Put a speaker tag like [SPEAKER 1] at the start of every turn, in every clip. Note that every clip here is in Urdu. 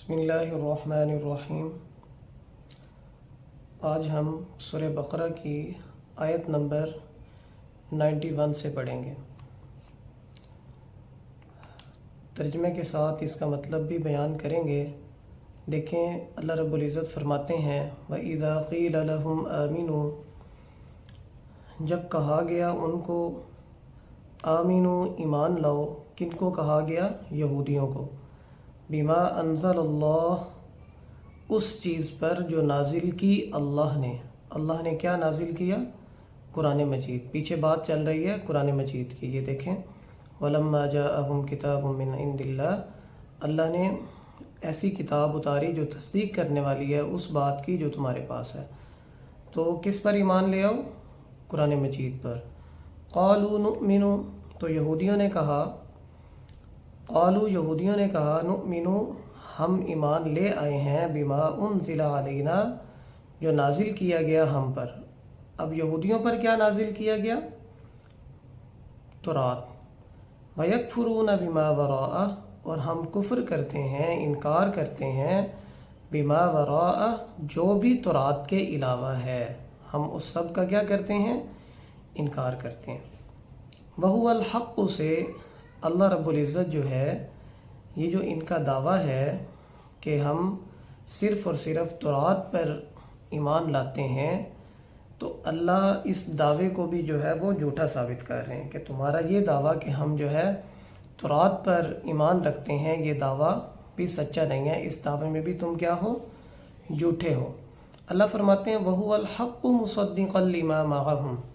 [SPEAKER 1] بسم اللہ الرحمن الرحیم۔ آج ہم سورہ بقرہ کی آیت نمبر 91 سے پڑھیں گے۔ ترجمے کے ساتھ اس کا مطلب بھی بیان کریں گے۔ دیکھیں، اللہ رب العزت فرماتے ہیں وَإِذَا قِيلَ لَهُمْ آمِنُوا، جب کہا گیا ان کو آمینو ایمان لاؤ، کن کو کہا گیا؟ یہودیوں کو۔ بما انزل اللہ، اس چیز پر جو نازل کی اللہ نے۔ اللہ نے کیا نازل کیا؟ قرآن مجید۔ پیچھے بات چل رہی ہے قرآن مجید کی، یہ دیکھیں وَلَمَّا جَاءَهُمْ كِتَابٌ مِّنْ عِندِ اللَّهِ، اللہ نے ایسی کتاب اتاری جو تصدیق کرنے والی ہے اس بات کی جو تمہارے پاس ہے۔ تو کس پر ایمان لے آؤ؟ قرآن مجید پر۔ قالوا نؤمن، تو یہودیوں نے کہا، قالوا یہودیوں نے کہا، نؤمن، ہم ایمان لے آئے ہیں، بما انزل علینا، جو نازل کیا گیا ہم پر۔ اب یہودیوں پر کیا نازل کیا گیا؟ تورات۔ وَيَكْفُرُونَ بِمَا وَرَاءَ، اور ہم کفر کرتے ہیں، انکار کرتے ہیں، بما وراء، جو بھی تورات کے علاوہ ہے، ہم اس سب کا کیا کرتے ہیں؟ انکار کرتے ہیں۔ وَهُوَ الْحَقُّ، سے اللہ رب العزت جو ہے، یہ جو ان کا دعویٰ ہے کہ ہم صرف اور صرف تورات پر ایمان لاتے ہیں، تو اللہ اس دعوے کو بھی جو ہے وہ جھوٹا ثابت کر رہے ہیں کہ تمہارا یہ دعویٰ کہ ہم جو ہے تورات پر ایمان رکھتے ہیں، یہ دعویٰ بھی سچا نہیں ہے، اس دعوے میں بھی تم کیا ہو؟ جھوٹے ہو۔ اللہ فرماتے ہیں وَهُوَ الْحَقُّ مُصَدِّقًا لِمَا مَعَهُمْ،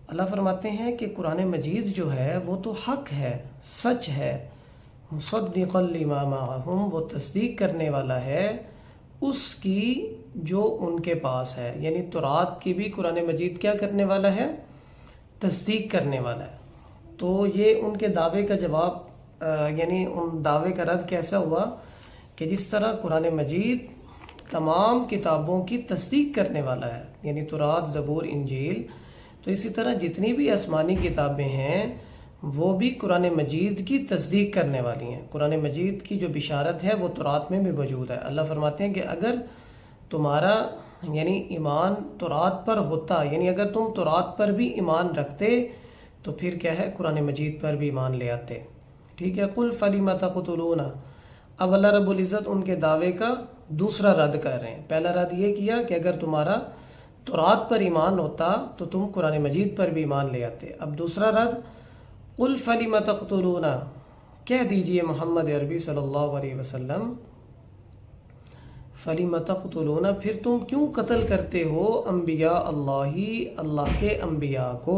[SPEAKER 1] اللہ فرماتے ہیں کہ قرآن مجید جو ہے وہ تو حق ہے، سچ ہے، مصدقا لما معہم، وہ تصدیق کرنے والا ہے اس کی جو ان کے پاس ہے، یعنی تورات کی بھی قرآن مجید کیا کرنے والا ہے؟ تصدیق کرنے والا ہے۔ تو یہ ان کے دعوے کا جواب، یعنی ان دعوے کا رد کیسا ہوا کہ جس طرح قرآن مجید تمام کتابوں کی تصدیق کرنے والا ہے، یعنی تورات، زبور، انجیل، تو اسی طرح جتنی بھی آسمانی کتابیں ہیں وہ بھی قرآن مجید کی تصدیق کرنے والی ہیں۔ قرآن مجید کی جو بشارت ہے وہ تورات میں بھی موجود ہے۔ اللہ فرماتے ہیں کہ اگر تمہارا یعنی ایمان تورات پر ہوتا، یعنی اگر تم تورات پر بھی ایمان رکھتے تو پھر کیا ہے؟ قرآن مجید پر بھی ایمان لے آتے۔ ٹھیک ہے، قُلْ فَلِمَ تَقْتُلُونَ، اب اللہ رب العزت ان کے دعوے کا دوسرا رد کر رہے ہیں۔ پہلا رد یہ کیا کہ اگر تمہارا تورات پر ایمان ہوتا تو تم قرآن مجید پر بھی ایمان لے آتے۔ اب دوسرا رد، قُلْ فَلِمَ تَقْتُلُونَ، کہہ دیجئے محمد عربی صلی اللہ علیہ وسلم، فَلِمَ تَقْتُلُونَ، پھر تم کیوں قتل کرتے ہو انبیاء اللہ، اللہ کے انبیاء کو،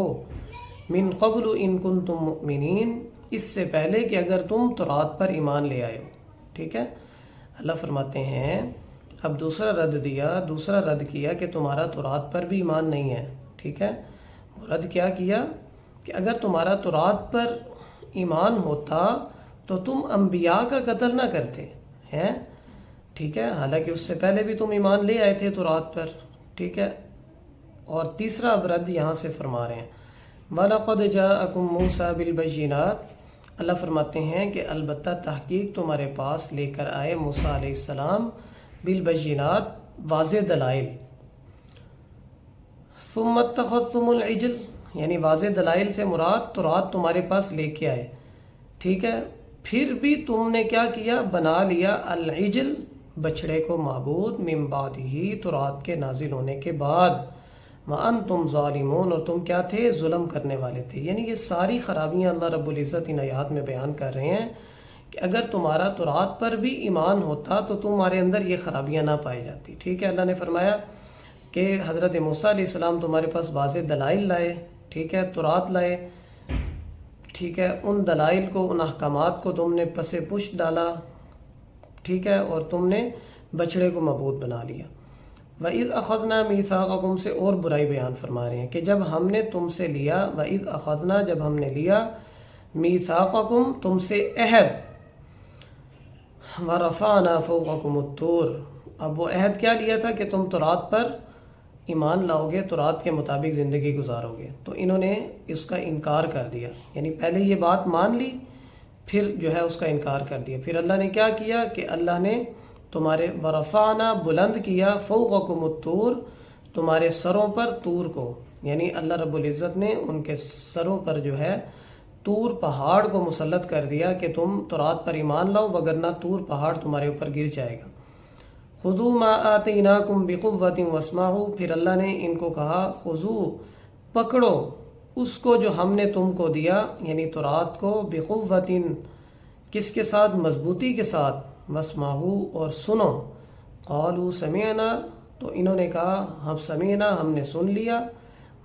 [SPEAKER 1] من قبل ان کنتم مؤمنین، اس سے پہلے کہ اگر تم تورات پر ایمان لے آئے ہو۔ ٹھیک ہے، اللہ فرماتے ہیں اب دوسرا رد دیا، دوسرا رد کیا کہ تمہارا تورات پر بھی ایمان نہیں ہے۔ ٹھیک ہے، وہ رد کیا کیا کہ اگر تمہارا تورات پر ایمان ہوتا تو تم انبیاء کا قتل نہ کرتے ہیں۔ ٹھیک ہے، حالانکہ اس سے پہلے بھی تم ایمان لے آئے تھے تورات پر۔ ٹھیک ہے، اور تیسرا اب رد یہاں سے فرما رہے ہیں وَلَقَدْ جَاءَكُم مُوسَىٰ بِالْبَيِّنَاتِ، اللہ فرماتے ہیں کہ البتہ تحقیق تمہارے پاس لے کر آئے موسیٰ علیہ السلام، بالبینات، واضح دلائل، ثم اتخذتم العجل، یعنی واضح دلائل سے مراد تورات تمہارے پاس لے کے آئے۔ ٹھیک ہے، پھر بھی تم نے کیا کیا؟ بنا لیا العجل، بچڑے کو معبود، من بعدہ، تورات کے نازل ہونے کے بعد، وانتم ظالمون، اور تم کیا تھے؟ ظلم کرنے والے تھے۔ یعنی یہ ساری خرابیاں اللہ رب العزت ان آیات میں بیان کر رہے ہیں کہ اگر تمہارا تورات پر بھی ایمان ہوتا تو تمہارے اندر یہ خرابیاں نہ پائی جاتی۔ ٹھیک ہے، اللہ نے فرمایا کہ حضرت موسیٰ علیہ السلام تمہارے پاس واضح دلائل لائے، ٹھیک ہے، تورات لائے، ٹھیک ہے، ان دلائل کو، ان احکامات کو تم نے پس پشت ڈالا، ٹھیک ہے، اور تم نے بچڑے کو معبود بنا لیا۔ وَإِذْ أَخَذْنَا مِيثَاقَكُمْ، سے اور برائی بیان فرما رہے ہیں کہ جب ہم نے تم سے لیا، وَإِذْ أَخَذْنَا، جب ہم نے لیا، مِيثَاقَكُمْ، تم سے عہد، وَرَفَعْنَا فَوْقَكُمُ الطُّورَ، اب وہ عہد کیا لیا تھا کہ تم تورات پر ایمان لاؤ گے، تورات کے مطابق زندگی گزارو گے، تو انہوں نے اس کا انکار کر دیا۔ یعنی پہلے یہ بات مان لی پھر جو ہے اس کا انکار کر دیا۔ پھر اللہ نے کیا کیا کہ اللہ نے تمہارے ورفعنا بلند کیا فوقکم الطور تمہارے سروں پر طور کو، یعنی اللہ رب العزت نے ان کے سروں پر جو ہے طور پہاڑ کو مسلط کر دیا کہ تم تورات پر ایمان لاؤ وگرنہ طور پہاڑ تمہارے اوپر گر جائے گا۔ خذوا ما آتیناکم بقوۃ واسمعوا، پھر اللہ نے ان کو کہا خذوا پکڑو اس کو جو ہم نے تم کو دیا، یعنی تورات کو، بقوۃ کس کے ساتھ؟ مضبوطی کے ساتھ، واسمعوا اور سنو، قالوا سمعنا تو انہوں نے کہا ہم سمعنا ہم نے سن لیا،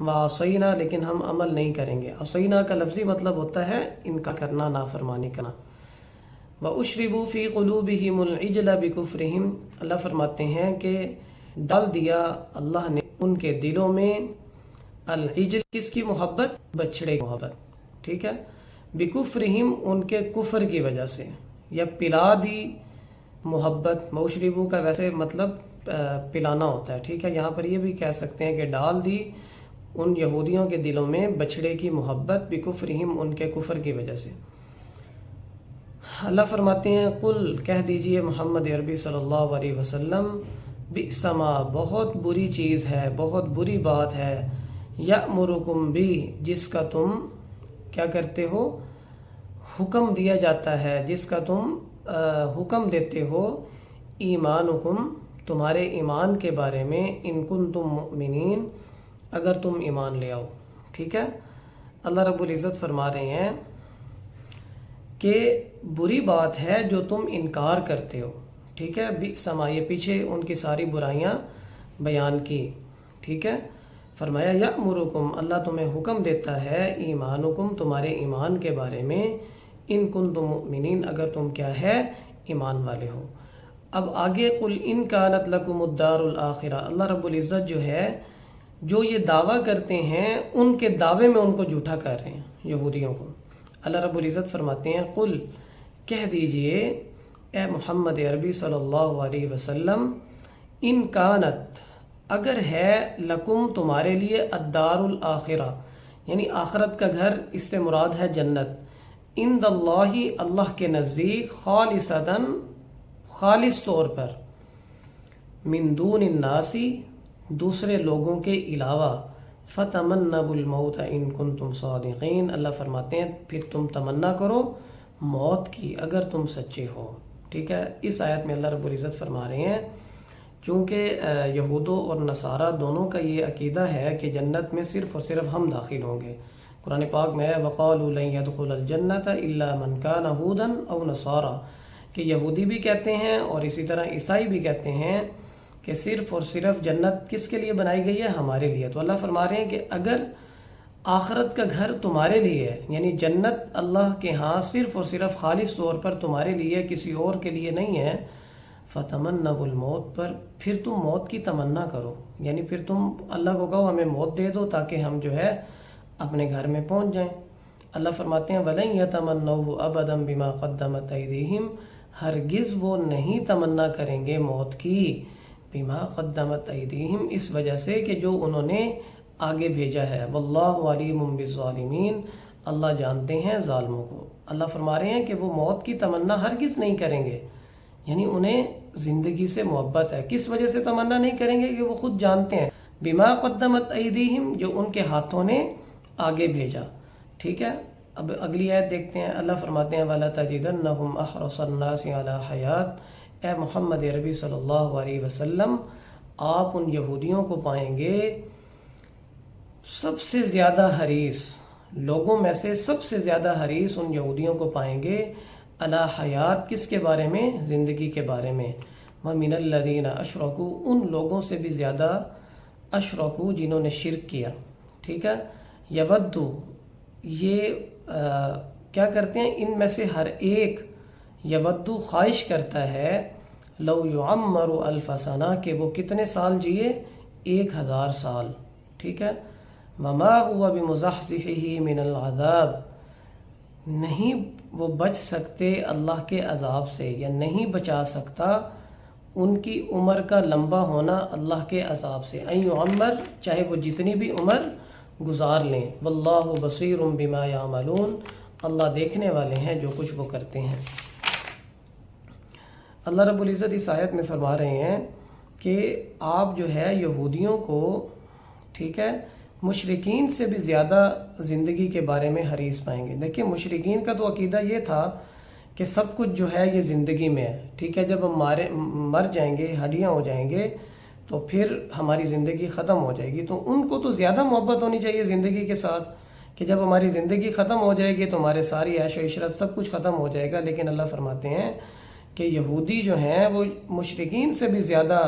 [SPEAKER 1] وعصینا لیکن ہم عمل نہیں کریں گے۔ عصینا کا لفظی مطلب ہوتا ہے انکار کرنا، نافرمانی کرنا۔ وَأُشْرِبُوا فِي قُلُوبِهِمُ الْعِجْلَ بِكُفْرِهِمْ، اللہ فرماتے ہیں کہ ڈال دیا اللہ نے ان کے دلوں میں العجل، کس کی محبت؟ بچڑے کی محبت، ٹھیک ہے، بِكُفْرِهِمْ ان کے کفر کی وجہ سے، یا پلا دی محبت۔ وَأُشْرِبُوا کا ویسے مطلب پلانا ہوتا ہے، ٹھیک ہے، یہاں پر یہ بھی کہہ سکتے ہیں کہ ڈال دی ان یہودیوں کے دلوں میں بچڑے کی محبت، بِكُفْرِهِمْ ان کے کفر کی وجہ سے۔ اللہ فرماتے ہیں قل کہہ دیجئے محمد عربی صلی اللہ علیہ وسلم، بئس ما بہت بری چیز ہے، بہت بری بات ہے، یأمرکم بھی جس کا تم کیا کرتے ہو؟ حکم دیا جاتا ہے، جس کا تم حکم دیتے ہو، ایمانکم تمہارے ایمان کے بارے میں، ان کنتم مؤمنین اگر تم ایمان لے آؤ، ٹھیک ہے۔ اللہ رب العزت فرما رہے ہیں کہ بری بات ہے جو تم انکار کرتے ہو، ٹھیک ہے، بئس ما، یہ پیچھے ان کی ساری برائیاں بیان کی، ٹھیک ہے۔ فرمایا یأمرکم اللہ تمہیں حکم دیتا ہے، ایمانکم تمہارے ایمان کے بارے میں، ان کنتم مؤمنین اگر تم کیا ہے؟ ایمان والے ہو۔ اب آگے قل ان کانت لکم الدار الآخرہ، اللہ رب العزت جو ہے جو یہ دعویٰ کرتے ہیں ان کے دعوے میں ان کو جھوٹا کر رہے ہیں یہودیوں کو۔ اللہ رب العزت فرماتے ہیں قل کہہ دیجئے اے محمد عربی صلی اللہ علیہ وسلم، ان کانت اگر ہے، لکم تمہارے لیے، الدار الآخرہ یعنی آخرت کا گھر، اس سے مراد ہے جنت، عند اللہ اللہ کے نزدیک، خالصتاً خالص طور پر، من دون الناس دوسرے لوگوں کے علاوہ، فتمنوا الموت ان کنتم صادقین اللہ فرماتے ہیں پھر تم تمنا کرو موت کی اگر تم سچے ہو، ٹھیک ہے۔ اس آیت میں اللہ رب العزت فرما رہے ہیں چونکہ یہودوں اور نصارہ دونوں کا یہ عقیدہ ہے کہ جنت میں صرف اور صرف ہم داخل ہوں گے۔ قرآن پاک میں ہے وَقَالُوا لَن يَدْخُلَ الْجَنَّةَ إِلَّا مَنْ كَانَ هُودًا أَوْ نَصَارَىٰ، کہ یہودی بھی کہتے ہیں اور اسی طرح عیسائی بھی کہتے ہیں کہ صرف اور صرف جنت کس کے لیے بنائی گئی ہے؟ ہمارے لیے۔ تو اللہ فرما رہے ہیں کہ اگر آخرت کا گھر تمہارے لیے ہے، یعنی جنت اللہ کے ہاں صرف اور صرف خالص طور پر تمہارے لیے، کسی اور کے لیے نہیں ہے، فتمنوا الموت پر پھر تم موت کی تمنا کرو، یعنی پھر تم اللہ کو کہو ہمیں موت دے دو تاکہ ہم جو ہے اپنے گھر میں پہنچ جائیں۔ اللہ فرماتے ہیں وَلَن يَتَمَنَّوْهُ أَبَدًا بِمَا قَدَّمَتْ أَيْدِيهِمْ، ہرگز وہ نہیں تمنا کریں گے موت کی، بما قدمت ایدیہم اس وجہ سے کہ جو انہوں نے آگے بھیجا ہے، واللہ علیم بالظالمین اللہ جانتے ہیں ظالموں کو۔ اللہ فرما رہے ہیں کہ وہ موت کی تمنا ہرگز نہیں کریں گے، یعنی انہیں زندگی سے محبت ہے۔ کس وجہ سے تمنا نہیں کریں گے؟ کہ وہ خود جانتے ہیں بما قدمت ایدیہم جو ان کے ہاتھوں نے آگے بھیجا، ٹھیک ہے۔ اب اگلی آیت دیکھتے ہیں، اللہ فرماتے ہیں وَلَتَجِدَنَّهُمْ أَحْرَصَ النَّاسِ عَلَى حَيَاةٍ، اے محمد عربی صلی اللہ علیہ وسلم آپ ان یہودیوں کو پائیں گے سب سے زیادہ حریص، لوگوں میں سے سب سے زیادہ حریص ان یہودیوں کو پائیں گے، علی حیات کس کے بارے میں؟ زندگی کے بارے میں، وَمِنَ الَّذِينَ أَشْرَكُوا ان لوگوں سے بھی زیادہ، اشرکو جنہوں نے شرک کیا، ٹھیک ہے۔ یودو یہ کیا کرتے ہیں؟ ان میں سے ہر ایک یودو خواہش کرتا ہے، لو یعمر الف سنہ کہ وہ کتنے سال جیے؟ 1000 سال، ٹھیک ہے۔ وما هو بمزحزحه من العذاب نہیں وہ بچ سکتے اللہ کے عذاب سے، یا نہیں بچا سکتا ان کی عمر کا لمبا ہونا اللہ کے عذاب سے، ان یعمر چاہے وہ جتنی بھی عمر گزار لیں، واللہ بصیر بما یعملون اللہ دیکھنے والے ہیں جو کچھ وہ کرتے ہیں۔ اللہ رب العزت اس آیت میں فرما رہے ہیں کہ آپ جو ہے یہودیوں کو، ٹھیک ہے، مشرکین سے بھی زیادہ زندگی کے بارے میں حریص پائیں گے۔ دیکھیں مشرکین کا تو عقیدہ یہ تھا کہ سب کچھ جو ہے یہ زندگی میں ہے، ٹھیک ہے، جب ہم مر جائیں گے، ہڈیاں ہو جائیں گے تو پھر ہماری زندگی ختم ہو جائے گی۔ تو ان کو تو زیادہ محبت ہونی چاہیے زندگی کے ساتھ کہ جب ہماری زندگی ختم ہو جائے گی تو ہمارے ساری عیش و عشرت سب کچھ ختم ہو جائے گا۔ لیکن اللہ فرماتے ہیں کہ یہودی جو ہیں وہ مشرکین سے بھی زیادہ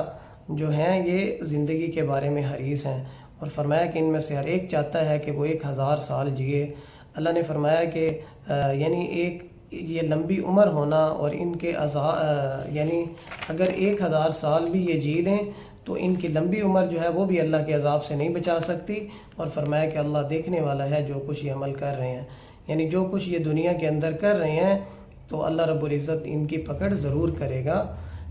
[SPEAKER 1] جو ہیں یہ زندگی کے بارے میں حریص ہیں، اور فرمایا کہ ان میں سے ہر ایک چاہتا ہے کہ وہ 1000 سال جیے۔ اللہ نے فرمایا کہ یعنی یہ لمبی عمر ہونا اور ان کے یعنی اگر 1000 سال بھی یہ جی لیں تو ان کی لمبی عمر جو ہے وہ بھی اللہ کے عذاب سے نہیں بچا سکتی، اور فرمایا کہ اللہ دیکھنے والا ہے جو کچھ یہ عمل کر رہے ہیں، یعنی جو کچھ یہ دنیا کے اندر کر رہے ہیں تو اللہ رب العزت ان کی پکڑ ضرور کرے گا،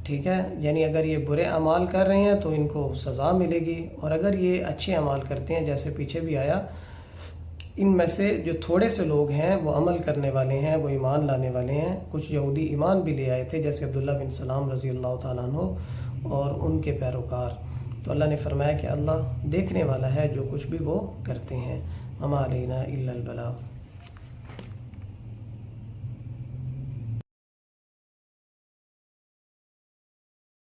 [SPEAKER 1] ٹھیک ہے، یعنی اگر یہ برے اعمال کر رہے ہیں تو ان کو سزا ملے گی، اور اگر یہ اچھے اعمال کرتے ہیں جیسے پیچھے بھی آیا، ان میں سے جو تھوڑے سے لوگ ہیں وہ عمل کرنے والے ہیں، وہ ایمان لانے والے ہیں۔ کچھ یہودی ایمان بھی لے آئے تھے جیسے عبداللہ بن سلام رضی اللہ تعالیٰ عنہ اور ان کے پیروکار۔ تو اللہ نے فرمایا کہ اللہ دیکھنے والا ہے جو کچھ بھی وہ کرتے ہیں۔ وما علینا الا البلاغ۔